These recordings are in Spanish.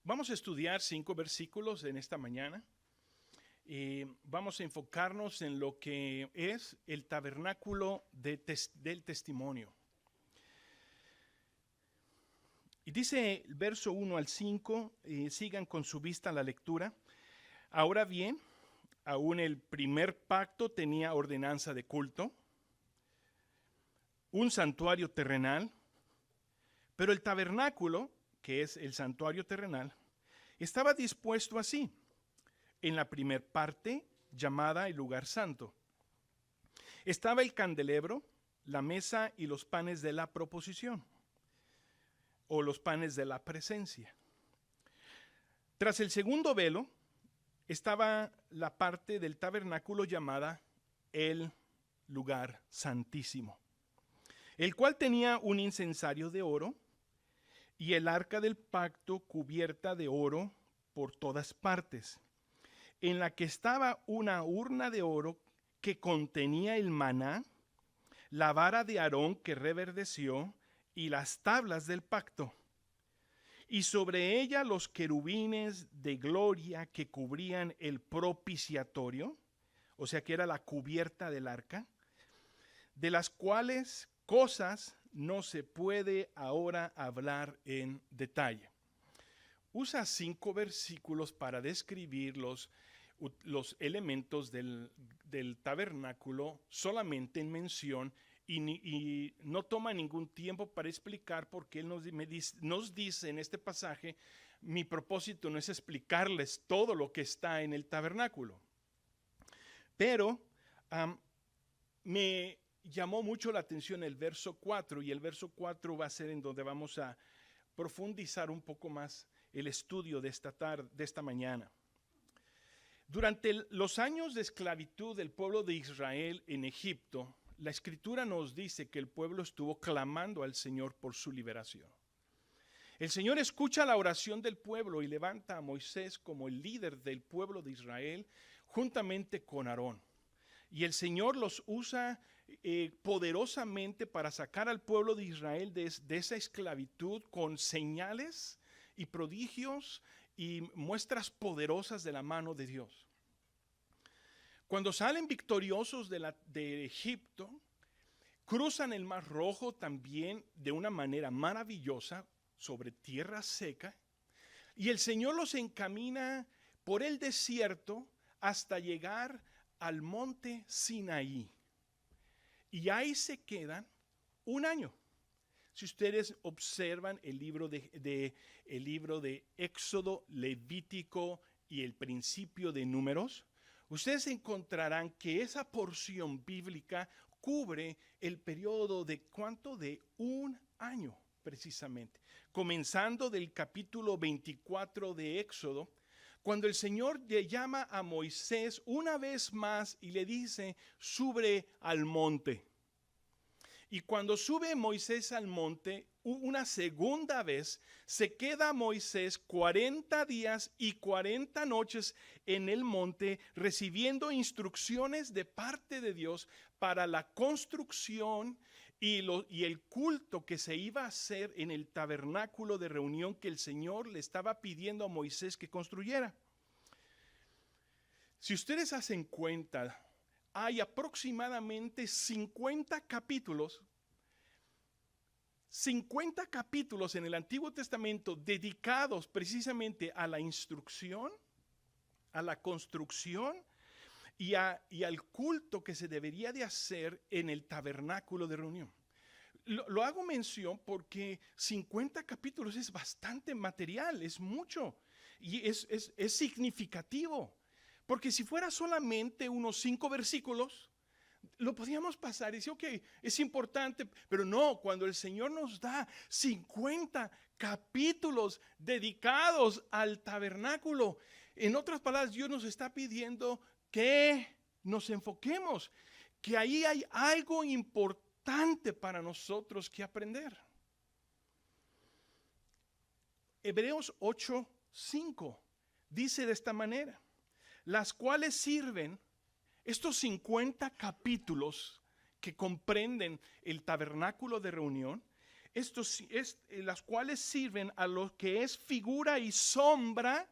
Vamos a estudiar 5 versículos en esta mañana. Vamos a enfocarnos en lo que es el tabernáculo del testimonio. Y dice el verso 1 al 5, sigan con su vista la lectura. Ahora bien, aún el primer pacto tenía ordenanza de culto, un santuario terrenal, pero el tabernáculo, que es el santuario terrenal, estaba dispuesto así, en la primer parte, llamada el lugar santo. Estaba el candelabro, la mesa y los panes de la proposición, o los panes de la presencia. Tras el segundo velo, estaba la parte del tabernáculo llamada el lugar santísimo, el cual tenía un incensario de oro y el arca del pacto cubierta de oro por todas partes, en la que estaba una urna de oro que contenía el maná, la vara de Aarón que reverdeció y las tablas del pacto, y sobre ella los querubines de gloria que cubrían el propiciatorio, o sea que era la cubierta del arca, de las cuales cosas no se puede ahora hablar en detalle. Usa 5 versículos para describir los elementos del tabernáculo solamente en mención y no toma ningún tiempo para explicar, porque él nos dice en este pasaje: mi propósito no es explicarles todo lo que está en el tabernáculo. Pero me llamó mucho la atención el verso 4, y el verso 4 va a ser en donde vamos a profundizar un poco más el estudio de esta mañana. Durante los años de esclavitud del pueblo de Israel en Egipto, la Escritura nos dice que el pueblo estuvo clamando al Señor por su liberación. El Señor escucha la oración del pueblo y levanta a Moisés como el líder del pueblo de Israel juntamente con Aarón. Y el Señor los usa poderosamente para sacar al pueblo de Israel de esa esclavitud con señales y prodigios y muestras poderosas de la mano de Dios. Cuando salen victoriosos de Egipto, cruzan el Mar Rojo también de una manera maravillosa sobre tierra seca, y el Señor los encamina por el desierto hasta llegar al monte Sinaí. Y ahí se quedan un año. Si ustedes observan el libro de Éxodo, Levítico y el principio de Números, ustedes encontrarán que esa porción bíblica cubre el periodo de ¿cuánto? De un año precisamente. Comenzando del capítulo 24 de Éxodo, cuando el Señor le llama a Moisés una vez más y le dice: sube al monte. Y cuando sube Moisés al monte una segunda vez, se queda Moisés 40 días y 40 noches en el monte, recibiendo instrucciones de parte de Dios para la construcción y el culto que se iba a hacer en el tabernáculo de reunión que el Señor le estaba pidiendo a Moisés que construyera. Si ustedes hacen cuenta, hay aproximadamente 50 capítulos en el Antiguo Testamento dedicados precisamente a la instrucción, a la construcción y al culto que se debería de hacer en el tabernáculo de reunión. Lo hago mención porque 50 capítulos es bastante material, es mucho y es significativo. Porque si fuera solamente unos 5 versículos, lo podíamos pasar y decir: ok, es importante, pero no, cuando el Señor nos da 50 capítulos dedicados al tabernáculo, en otras palabras, Dios nos está pidiendo que nos enfoquemos, que ahí hay algo importante para nosotros que aprender. Hebreos 8:5 dice de esta manera: las cuales sirven, estos 50 capítulos que comprenden el tabernáculo de reunión, las cuales sirven a lo que es figura y sombra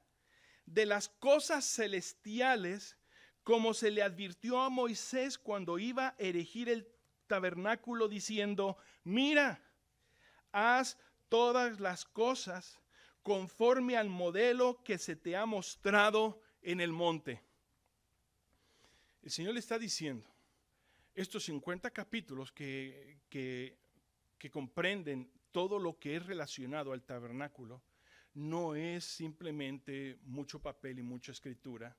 de las cosas celestiales, como se le advirtió a Moisés cuando iba a erigir el tabernáculo, diciendo: mira, haz todas las cosas conforme al modelo que se te ha mostrado en el monte. El Señor le está diciendo, estos 50 capítulos que comprenden todo lo que es relacionado al tabernáculo, no es simplemente mucho papel y mucha escritura.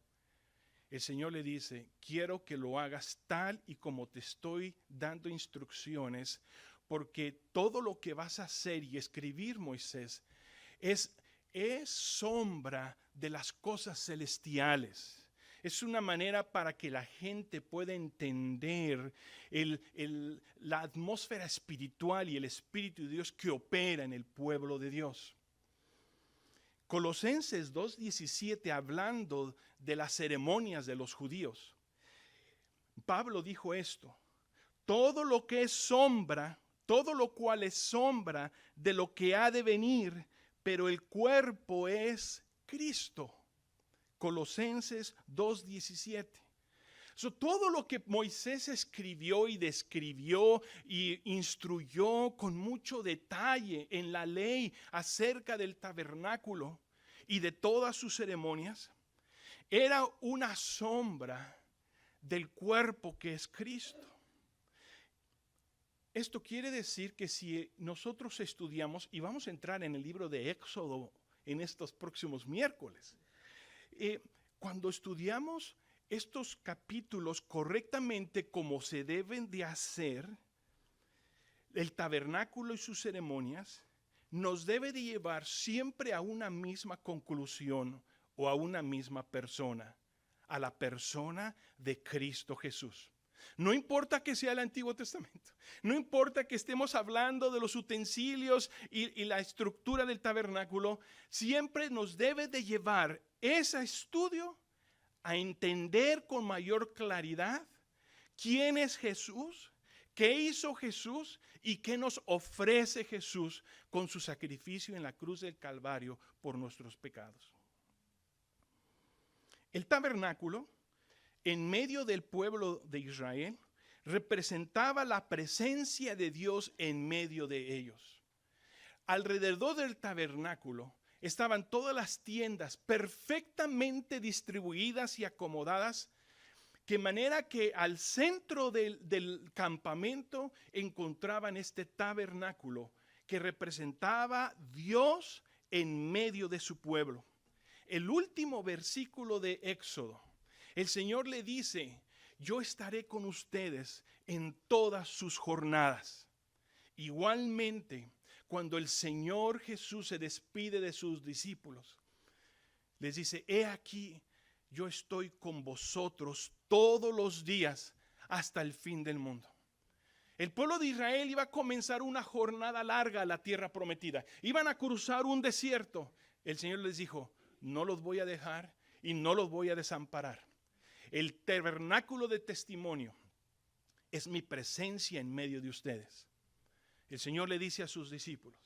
El Señor le dice: quiero que lo hagas tal y como te estoy dando instrucciones, porque todo lo que vas a hacer y escribir, Moisés, es sombra de las cosas celestiales. Es una manera para que la gente pueda entender la atmósfera espiritual y el Espíritu de Dios que opera en el pueblo de Dios. Colosenses 2:17, hablando de las ceremonias de los judíos, Pablo dijo esto: todo lo que es sombra, todo lo cual es sombra de lo que ha de venir, pero el cuerpo es Cristo. Colosenses 2:17. Todo lo que Moisés escribió y describió y instruyó con mucho detalle en la ley acerca del tabernáculo y de todas sus ceremonias, era una sombra del cuerpo que es Cristo. Esto quiere decir que si nosotros estudiamos, y vamos a entrar en el libro de Éxodo en estos próximos miércoles, cuando estudiamos estos capítulos correctamente como se deben de hacer, el tabernáculo y sus ceremonias nos debe de llevar siempre a una misma conclusión o a una misma persona, a la persona de Cristo Jesús. No importa que sea el Antiguo Testamento, no importa que estemos hablando de los utensilios y la estructura del tabernáculo, siempre nos debe de llevar ese estudio a entender con mayor claridad quién es Jesús, qué hizo Jesús y qué nos ofrece Jesús con su sacrificio en la cruz del Calvario por nuestros pecados. El tabernáculo, en medio del pueblo de Israel, representaba la presencia de Dios en medio de ellos. Alrededor del tabernáculo estaban todas las tiendas perfectamente distribuidas y acomodadas, de manera que al centro del campamento encontraban este tabernáculo que representaba Dios en medio de su pueblo. El último versículo de Éxodo, el Señor le dice: yo estaré con ustedes en todas sus jornadas. Igualmente, cuando el Señor Jesús se despide de sus discípulos, les dice: he aquí, yo estoy con vosotros todos los días hasta el fin del mundo. El pueblo de Israel iba a comenzar una jornada larga a la tierra prometida. Iban a cruzar un desierto. El Señor les dijo: no los voy a dejar y no los voy a desamparar. El tabernáculo de testimonio es mi presencia en medio de ustedes. El Señor le dice a sus discípulos: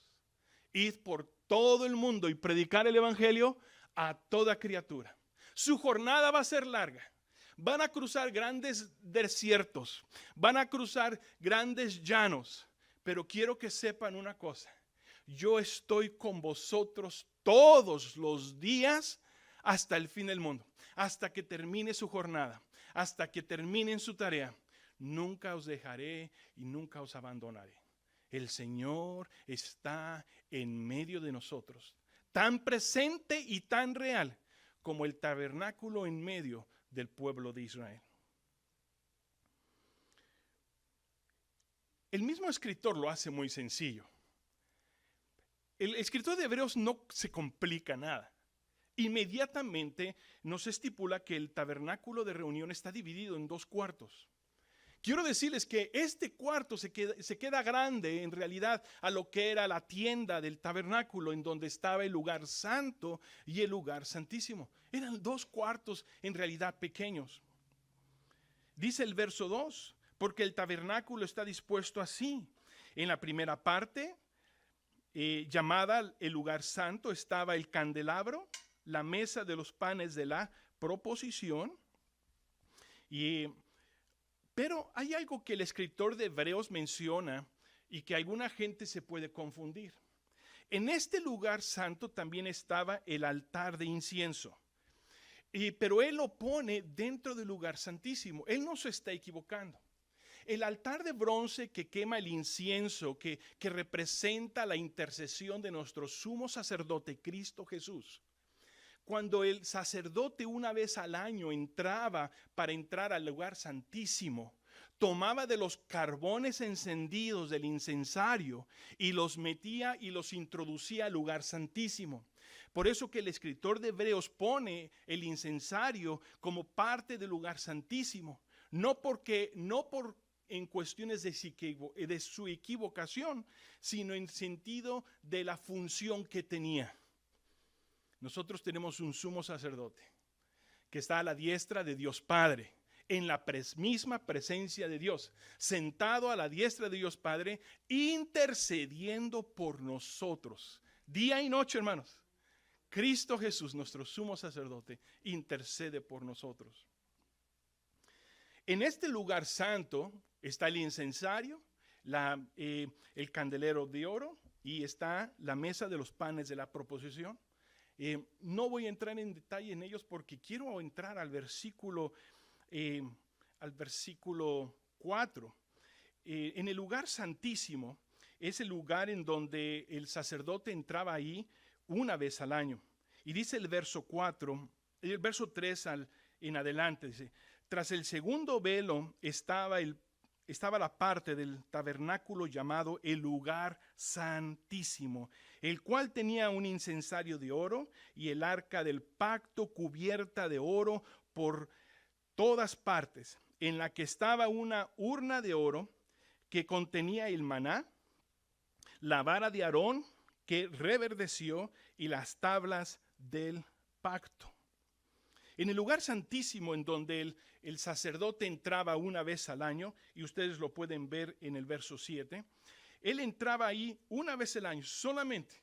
id por todo el mundo y predicar el evangelio a toda criatura. Su jornada va a ser larga. Van a cruzar grandes desiertos, van a cruzar grandes llanos, pero quiero que sepan una cosa: yo estoy con vosotros todos los días hasta el fin del mundo, hasta que termine su jornada, hasta que terminen su tarea. Nunca os dejaré y nunca os abandonaré. El Señor está en medio de nosotros, tan presente y tan real como el tabernáculo en medio del pueblo de Israel. El mismo escritor lo hace muy sencillo. El escritor de Hebreos no se complica nada. Inmediatamente nos estipula que el tabernáculo de reunión está dividido en 2 cuartos. Quiero decirles que este cuarto se queda grande en realidad a lo que era la tienda del tabernáculo, en donde estaba el lugar santo y el lugar santísimo. Eran 2 cuartos en realidad pequeños. Dice el verso 2, porque el tabernáculo está dispuesto así: en la primera parte, llamada el lugar santo, estaba el candelabro, la mesa de los panes de la proposición. Pero hay algo que el escritor de Hebreos menciona y que alguna gente se puede confundir. En este lugar santo también estaba el altar de incienso. Pero él lo pone dentro del lugar santísimo. Él no se está equivocando. El altar de bronce que quema el incienso, que representa la intercesión de nuestro sumo sacerdote Cristo Jesús. Cuando el sacerdote una vez al año entraba para entrar al lugar santísimo, tomaba de los carbones encendidos del incensario y los metía y los introducía al lugar santísimo. Por eso que el escritor de Hebreos pone el incensario como parte del lugar santísimo, no por en cuestiones de su equivocación, sino en sentido de la función que tenía. Nosotros tenemos un sumo sacerdote que está a la diestra de Dios Padre, en la misma presencia de Dios, sentado a la diestra de Dios Padre, intercediendo por nosotros, día y noche, hermanos. Cristo Jesús, nuestro sumo sacerdote, intercede por nosotros. En este lugar santo está el incensario, el candelero de oro y está la mesa de los panes de la proposición. No voy a entrar en detalle en ellos porque quiero entrar al versículo 4. En el lugar santísimo es el lugar en donde el sacerdote entraba ahí una vez al año. Y dice el verso 4, el verso 3 en adelante, dice: tras el segundo velo estaba la parte del tabernáculo llamado el lugar santísimo, el cual tenía un incensario de oro y el arca del pacto cubierta de oro por todas partes, en la que estaba una urna de oro que contenía el maná, la vara de Aarón que reverdeció y las tablas del pacto. En el lugar santísimo en donde el sacerdote entraba una vez al año, y ustedes lo pueden ver en el verso 7, él entraba ahí una vez al año solamente.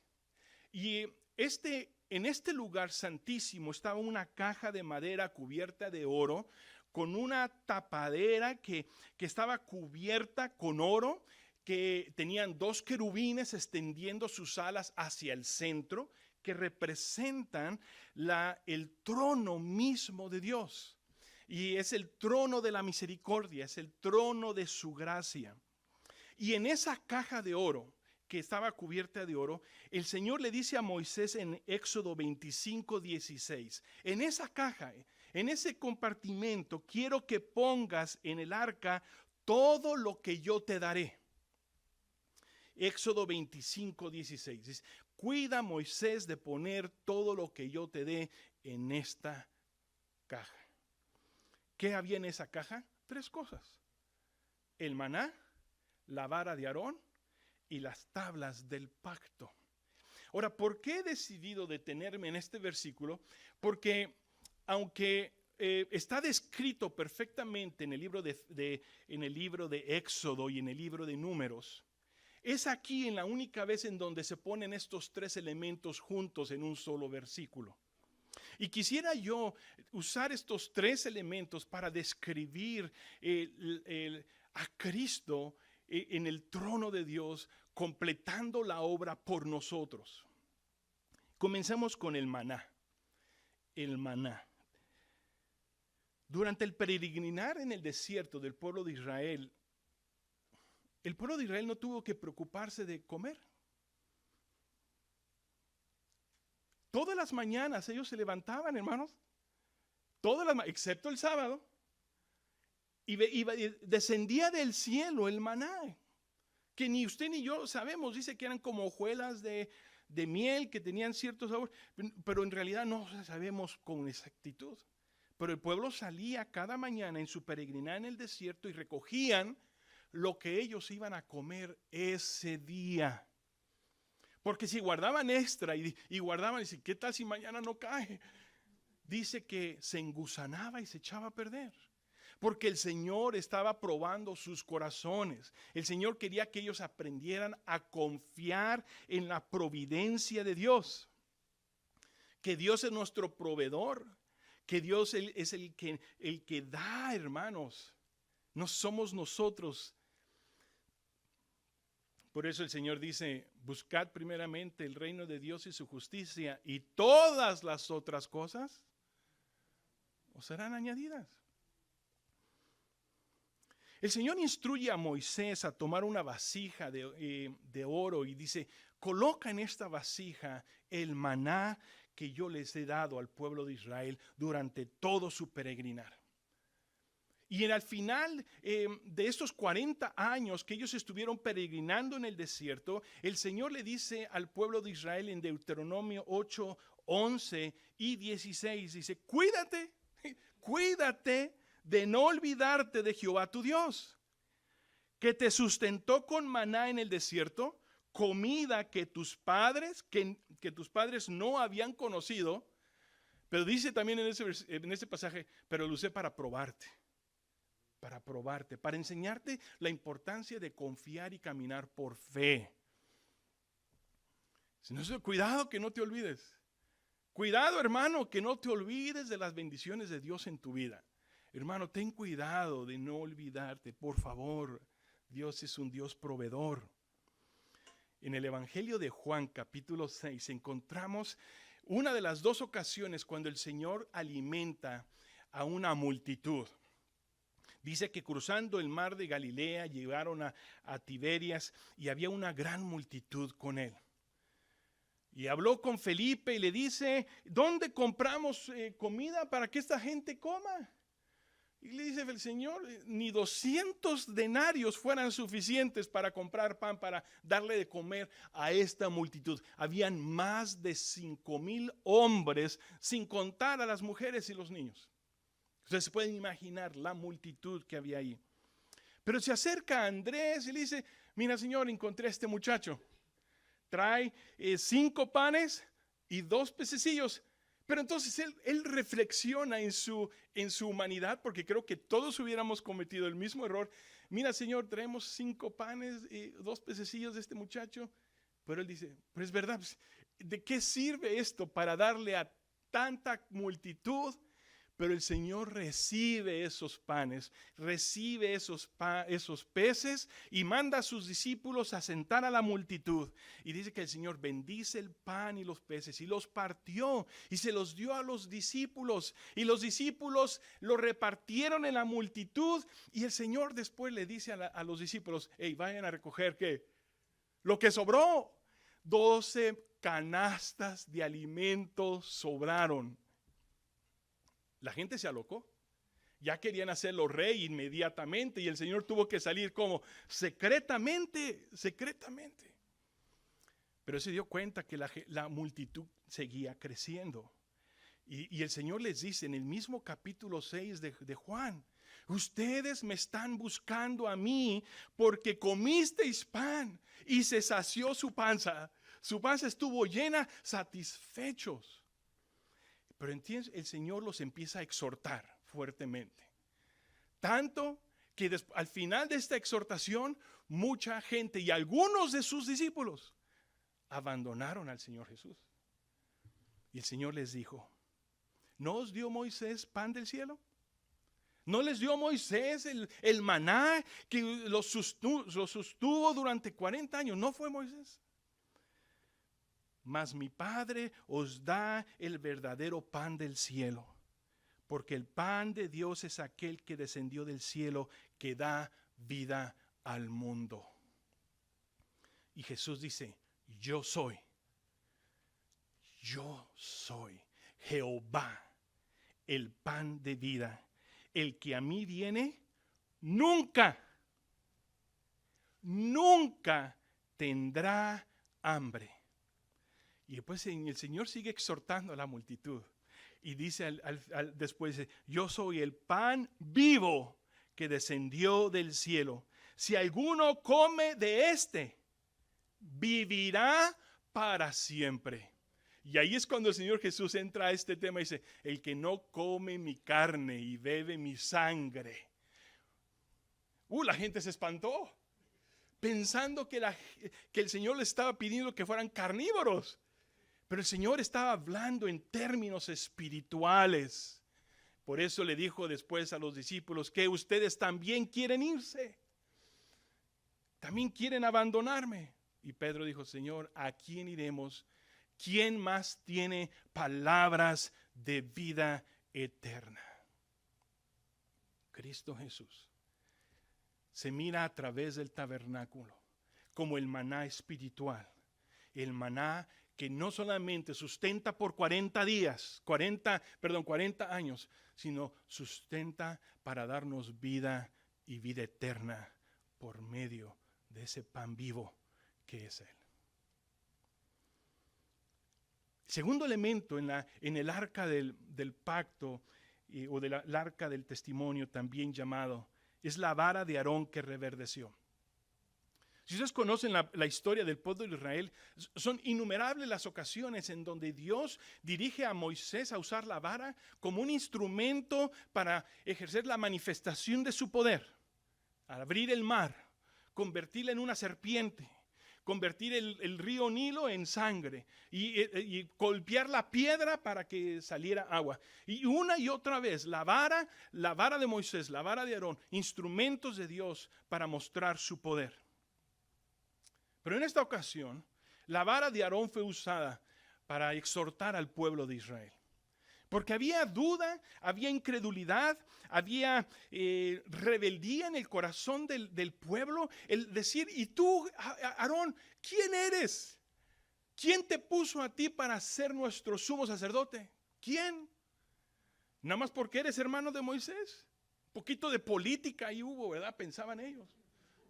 Y en este lugar santísimo estaba una caja de madera cubierta de oro, con una tapadera que estaba cubierta con oro, que tenían 2 querubines extendiendo sus alas hacia el centro, que representan el trono mismo de Dios. Y es el trono de la misericordia, es el trono de su gracia. Y en esa caja de oro, que estaba cubierta de oro, el Señor le dice a Moisés en Éxodo 25:16, en esa caja, en ese compartimento, quiero que pongas en el arca todo lo que yo te daré. Éxodo 25:16 dice: cuida, Moisés, de poner todo lo que yo te dé en esta caja. ¿Qué había en esa caja? 3 cosas: el maná, la vara de Aarón y las tablas del pacto. Ahora, ¿por qué he decidido detenerme en este versículo? Porque aunque está descrito perfectamente en el libro de Éxodo y en el libro de Números, es aquí en la única vez en donde se ponen estos 3 elementos juntos en un solo versículo. Y quisiera yo usar estos 3 elementos para describir a Cristo en el trono de Dios, completando la obra por nosotros. Comencemos con el maná. El maná. Durante el peregrinar en el desierto del pueblo de Israel, el pueblo de Israel no tuvo que preocuparse de comer. Todas las mañanas ellos se levantaban, hermanos, excepto el sábado, y descendía del cielo el maná, que ni usted ni yo sabemos. Dice que eran como hojuelas de miel que tenían cierto sabor, pero en realidad no sabemos con exactitud. Pero el pueblo salía cada mañana en su peregrinar en el desierto y recogían lo que ellos iban a comer ese día. Porque si guardaban extra y guardaban, y ¿qué tal si mañana no cae? Dice que se engusanaba y se echaba a perder. porque el Señor estaba probando sus corazones. El Señor quería que ellos aprendieran a confiar en la providencia de Dios. Que Dios es nuestro proveedor, que Dios es el que da, hermanos. No somos nosotros. Por eso el Señor dice, buscad primeramente el reino de Dios y su justicia, y todas las otras cosas os serán añadidas. El Señor instruye a Moisés a tomar una vasija de oro y dice, coloca en esta vasija el maná que yo les he dado al pueblo de Israel durante todo su peregrinar. Y al final de estos 40 años que ellos estuvieron peregrinando en el desierto, el Señor le dice al pueblo de Israel en Deuteronomio 8, 11 y 16, dice, cuídate de no olvidarte de Jehová tu Dios, que te sustentó con maná en el desierto, comida que tus padres no habían conocido, pero dice también en ese pasaje, pero lo usé para probarte, para enseñarte la importancia de confiar y caminar por fe. Cuidado que no te olvides. Cuidado, hermano, que no te olvides de las bendiciones de Dios en tu vida. Hermano, ten cuidado de no olvidarte, por favor. Dios es un Dios proveedor. En el Evangelio de Juan, capítulo 6, encontramos una de las dos ocasiones cuando el Señor alimenta a una multitud. Dice que cruzando el mar de Galilea llegaron a Tiberias y había una gran multitud con él. Y habló con Felipe y le dice, ¿dónde compramos comida para que esta gente coma? Y le dice el Señor, ni 200 denarios fueran suficientes para comprar pan, para darle de comer a esta multitud. Habían más de 5,000 hombres, sin contar a las mujeres y los niños. Ustedes se pueden imaginar la multitud que había ahí. Pero se acerca a Andrés y le dice, mira, Señor, encontré a este muchacho. Trae 5 panes y 2 pececillos. Pero entonces él reflexiona en su humanidad, porque creo que todos hubiéramos cometido el mismo error. Mira, Señor, traemos 5 panes y 2 pececillos de este muchacho. Pero él dice, pero es verdad, ¿de qué sirve esto para darle a tanta multitud? Pero el Señor recibe esos panes, recibe esos peces y manda a sus discípulos a sentar a la multitud. Y dice que el Señor bendice el pan y los peces y los partió y se los dio a los discípulos. Y los discípulos lo repartieron en la multitud. Y el Señor después le dice a los discípulos, hey, vayan a recoger ¿qué? Lo que sobró. 12 canastas de alimentos sobraron. La gente se alocó. Ya querían hacerlo rey inmediatamente y el Señor tuvo que salir como secretamente. Pero se dio cuenta que la multitud seguía creciendo. Y el Señor les dice en el mismo capítulo 6 de Juan, ustedes me están buscando a mí porque comisteis pan y se sació su panza. Su panza estuvo llena, satisfechos. Pero entiendes, el Señor los empieza a exhortar fuertemente. Tanto que al final de esta exhortación, mucha gente y algunos de sus discípulos abandonaron al Señor Jesús. Y el Señor les dijo, ¿no os dio Moisés pan del cielo? ¿No les dio Moisés el maná que los sostuvo durante 40 años? ¿No fue Moisés? Mas mi Padre os da el verdadero pan del cielo, porque el pan de Dios es aquel que descendió del cielo, que da vida al mundo. Y Jesús dice, yo soy Jehová, el pan de vida. El que a mí viene, nunca tendrá hambre. Y después el Señor sigue exhortando a la multitud. Y dice después, yo soy el pan vivo que descendió del cielo. Si alguno come de este, vivirá para siempre. Y ahí es cuando el Señor Jesús entra a este tema y dice, el que no come mi carne y bebe mi sangre, La gente se espantó, pensando que el Señor le estaba pidiendo que fueran carnívoros. Pero el Señor estaba hablando en términos espirituales. Por eso le dijo después a los discípulos que ustedes también quieren irse. También quieren abandonarme. Y Pedro dijo, Señor, ¿a quién iremos? ¿Quién más tiene palabras de vida eterna? Cristo Jesús se mira a través del tabernáculo como el maná espiritual. El maná que no solamente sustenta por 40 años, sino sustenta para darnos vida y vida eterna por medio de ese pan vivo que es Él. Segundo elemento en el arca del pacto o del arca del testimonio, también llamado, es la vara de Aarón que reverdeció. Si ustedes conocen la historia del pueblo de Israel, son innumerables las ocasiones en donde Dios dirige a Moisés a usar la vara como un instrumento para ejercer la manifestación de su poder. Al abrir el mar, convertirla en una serpiente, convertir el río Nilo en sangre y golpear la piedra para que saliera agua. Y una y otra vez, la vara de Moisés, la vara de Aarón, instrumentos de Dios para mostrar su poder. Pero en esta ocasión, la vara de Aarón fue usada para exhortar al pueblo de Israel. Porque había duda, había incredulidad, había rebeldía en el corazón del pueblo. El decir, ¿y tú, Aarón, quién eres? ¿Quién te puso a ti para ser nuestro sumo sacerdote? ¿Quién? Nada más porque eres hermano de Moisés. Un poquito de política ahí hubo, ¿verdad? Pensaban ellos.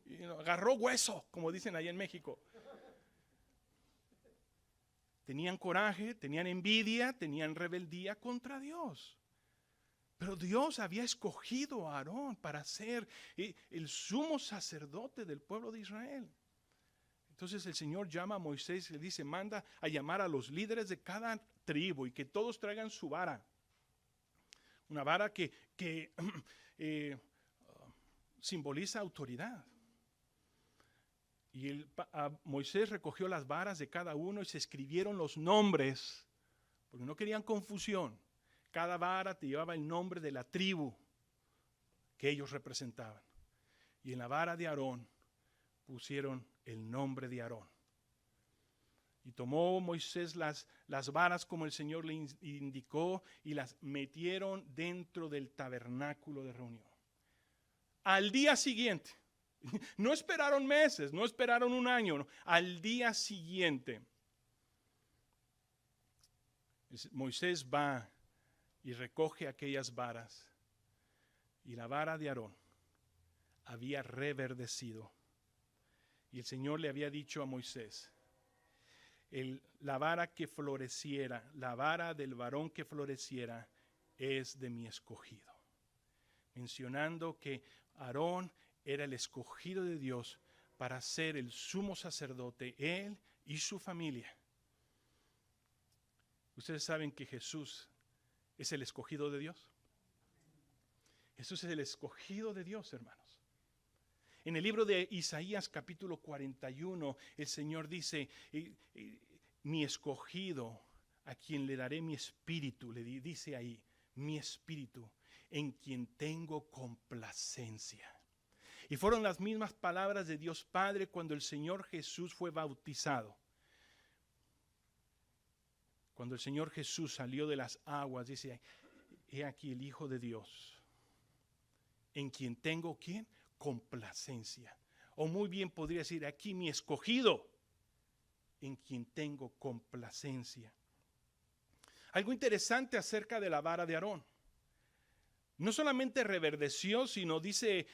Y agarró hueso, como dicen allá en México. Tenían coraje, tenían envidia, tenían rebeldía contra Dios. Pero Dios había escogido a Aarón para ser el sumo sacerdote del pueblo de Israel. Entonces el Señor llama a Moisés y le dice, manda a llamar a los líderes de cada tribu y que todos traigan su vara. Una vara que simboliza autoridad. Y Moisés recogió las varas de cada uno y se escribieron los nombres, porque no querían confusión. Cada vara te llevaba el nombre de la tribu que ellos representaban. Y en la vara de Aarón pusieron el nombre de Aarón. Y tomó Moisés las varas como el Señor le indicó y las metieron dentro del tabernáculo de reunión. Al día siguiente, no esperaron meses, no esperaron un año, no. Al día siguiente, Moisés va y recoge aquellas varas y la vara de Aarón había reverdecido. Y el Señor le había dicho a Moisés, la vara que floreciera, la vara del varón que floreciera es de mi escogido. Mencionando que Aarón era el escogido de Dios para ser el sumo sacerdote, él y su familia. Ustedes saben que Jesús es el escogido de Dios. Jesús es el escogido de Dios, hermanos. En el libro de Isaías capítulo 41, el Señor dice, mi escogido, a quien le daré mi espíritu, le dice ahí, mi espíritu, en quien tengo complacencia. Y fueron las mismas palabras de Dios Padre cuando el Señor Jesús fue bautizado. Cuando el Señor Jesús salió de las aguas, dice, he aquí el Hijo de Dios, en quien tengo, ¿quién? Complacencia. O muy bien podría decir, aquí mi escogido, en quien tengo complacencia. Algo interesante acerca de la vara de Aarón. No solamente reverdeció, sino dice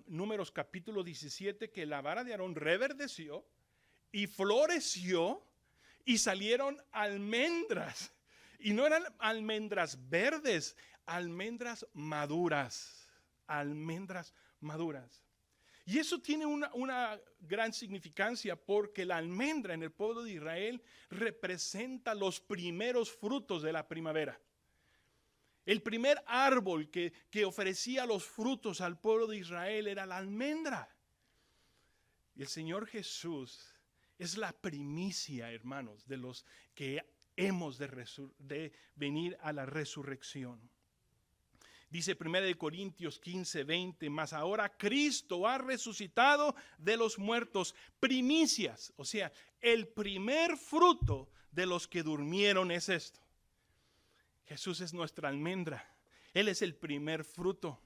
Números capítulo 17 que la vara de Aarón reverdeció y floreció y salieron almendras. Y no eran almendras verdes, almendras maduras. Almendras maduras. Y eso tiene una gran significancia porque la almendra en el pueblo de Israel representa los primeros frutos de la primavera. El primer árbol que ofrecía los frutos al pueblo de Israel era la almendra. Y el Señor Jesús es la primicia, hermanos, de los que hemos de venir a la resurrección. Dice 1 Corintios 15:20, mas ahora Cristo ha resucitado de los muertos, primicias, o sea, el primer fruto de los que durmieron es esto. Jesús es nuestra almendra, Él es el primer fruto.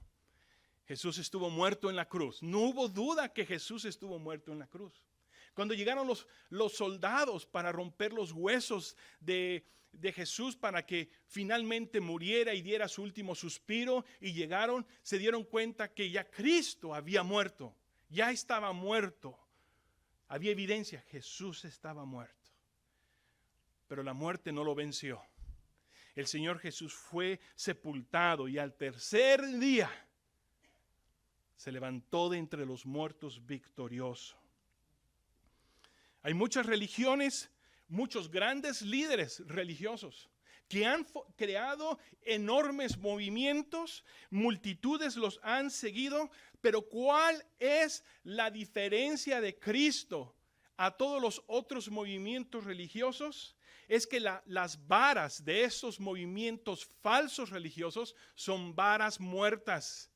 Jesús estuvo muerto en la cruz. No hubo duda que Jesús estuvo muerto en la cruz. Cuando llegaron los soldados para romper los huesos de Jesús para que finalmente muriera y diera su último suspiro, y llegaron, se dieron cuenta que ya Cristo había muerto, ya estaba muerto. Había evidencia, Jesús estaba muerto. Pero la muerte no lo venció. El Señor Jesús fue sepultado y al tercer día se levantó de entre los muertos victorioso. Hay muchas religiones, muchos grandes líderes religiosos que han creado enormes movimientos, multitudes los han seguido, pero ¿cuál es la diferencia de Cristo a todos los otros movimientos religiosos? Es que las varas de esos movimientos falsos religiosos son varas muertas,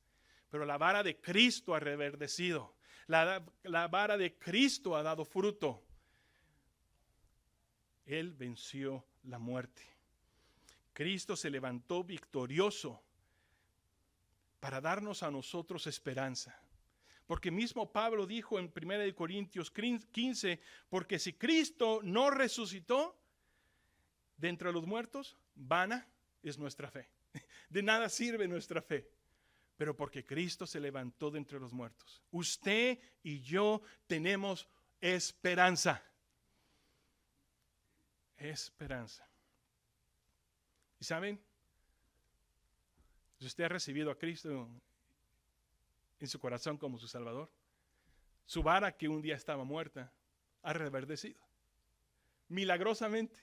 pero la vara de Cristo ha reverdecido, la vara de Cristo ha dado fruto. Él venció la muerte. Cristo se levantó victorioso para darnos a nosotros esperanza. Porque mismo Pablo dijo en 1 Corintios 15, porque si Cristo no resucitó de entre los muertos, vana es nuestra fe. De nada sirve nuestra fe. Pero porque Cristo se levantó de entre los muertos, usted y yo tenemos esperanza. Esperanza. ¿Y saben? Si usted ha recibido a Cristo en su corazón como su Salvador, su vara que un día estaba muerta ha reverdecido. Milagrosamente.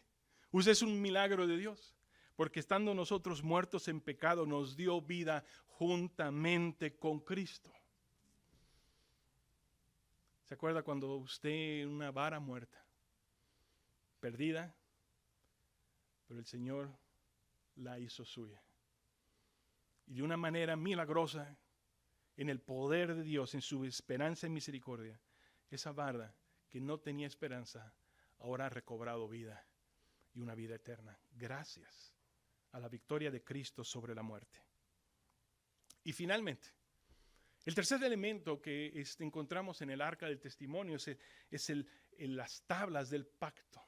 Usted es un milagro de Dios, porque estando nosotros muertos en pecado, nos dio vida juntamente con Cristo. ¿Se acuerda cuando usted una vara muerta, perdida, pero el Señor la hizo suya? Y de una manera milagrosa, en el poder de Dios, en su esperanza y misericordia, esa vara que no tenía esperanza, ahora ha recobrado vida y una vida eterna, gracias a la victoria de Cristo sobre la muerte. Y finalmente, el tercer elemento que encontramos en el arca del testimonio es las tablas del pacto,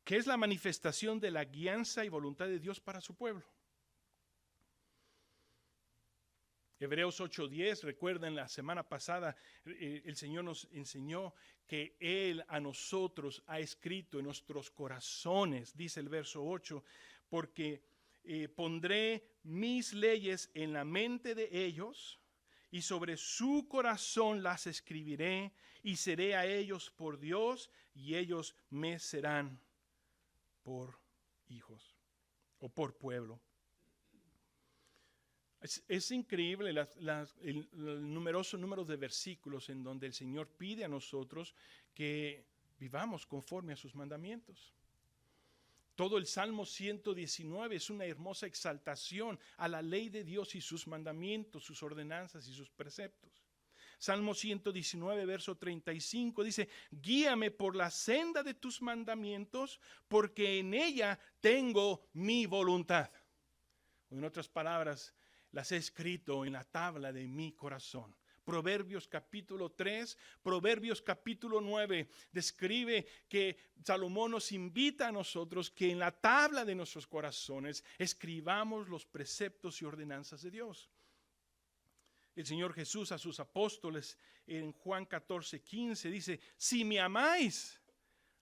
que es la manifestación de la guianza y voluntad de Dios para su pueblo. Hebreos 8:10, recuerden la semana pasada, el Señor nos enseñó que Él a nosotros ha escrito en nuestros corazones, dice el verso 8, porque pondré mis leyes en la mente de ellos y sobre su corazón las escribiré y seré a ellos por Dios y ellos me serán por hijos o por pueblo. Es increíble el numeroso número de versículos en donde el Señor pide a nosotros que vivamos conforme a sus mandamientos. Todo el Salmo 119 es una hermosa exaltación a la ley de Dios y sus mandamientos, sus ordenanzas y sus preceptos. Salmo 119, verso 35 dice, guíame por la senda de tus mandamientos, porque en ella tengo mi voluntad. O en otras palabras, las he escrito en la tabla de mi corazón. Proverbios capítulo 3, Proverbios capítulo 9 describe que Salomón nos invita a nosotros que en la tabla de nuestros corazones escribamos los preceptos y ordenanzas de Dios. El Señor Jesús a sus apóstoles en Juan 14:15 dice, si me amáis,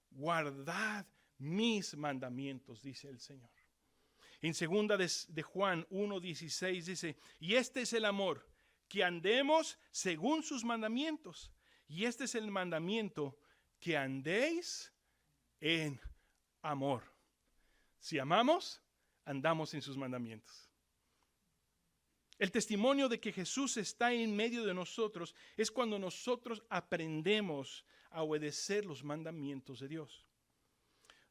guardad mis mandamientos, dice el Señor. En segunda de Juan 1:16 dice, y este es el amor, que andemos según sus mandamientos. Y este es el mandamiento, que andéis en amor. Si amamos, andamos en sus mandamientos. El testimonio de que Jesús está en medio de nosotros es cuando nosotros aprendemos a obedecer los mandamientos de Dios.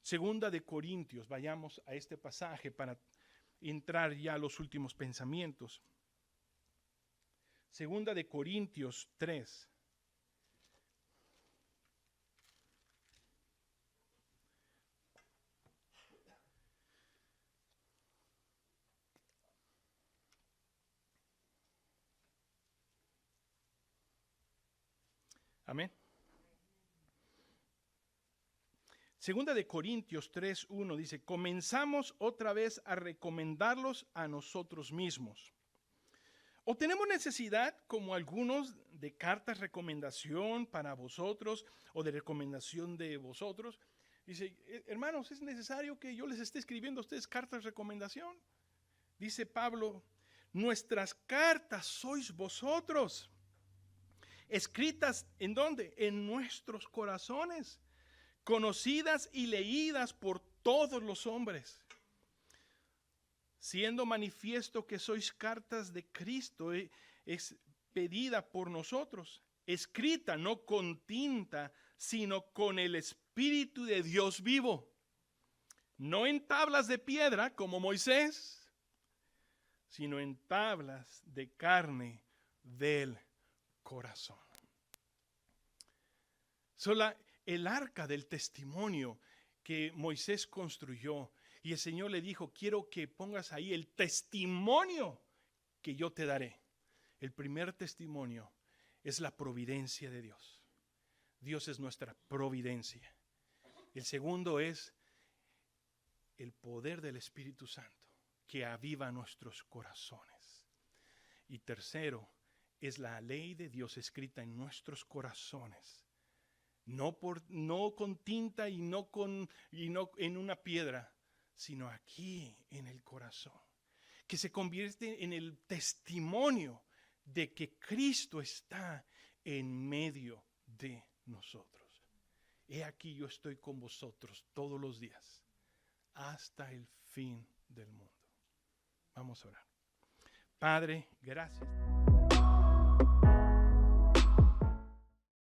Segunda de Corintios, vayamos a este pasaje para entrar ya a los últimos pensamientos. Segunda de Corintios 3. Amén. Segunda de Corintios 3:1 dice, comenzamos otra vez a recomendarlos a nosotros mismos. ¿O tenemos necesidad, como algunos, de cartas recomendación para vosotros o de recomendación de vosotros? Dice, hermanos, ¿es necesario que yo les esté escribiendo a ustedes cartas de recomendación? Dice Pablo, nuestras cartas sois vosotros, escritas ¿en dónde? En nuestros corazones, conocidas y leídas por todos los hombres, siendo manifiesto que sois cartas de Cristo, es pedida por nosotros, escrita no con tinta, sino con el Espíritu de Dios vivo, no en tablas de piedra como Moisés, sino en tablas de carne del corazón. El arca del testimonio que Moisés construyó, y el Señor le dijo, quiero que pongas ahí el testimonio que yo te daré. El primer testimonio es la providencia de Dios. Dios es nuestra providencia. El segundo es el poder del Espíritu Santo que aviva nuestros corazones. Y tercero es la ley de Dios escrita en nuestros corazones. No con tinta y no en una piedra, sino aquí en el corazón, que se convierte en el testimonio de que Cristo está en medio de nosotros. He aquí yo estoy con vosotros todos los días, hasta el fin del mundo. Vamos a orar. Padre, gracias.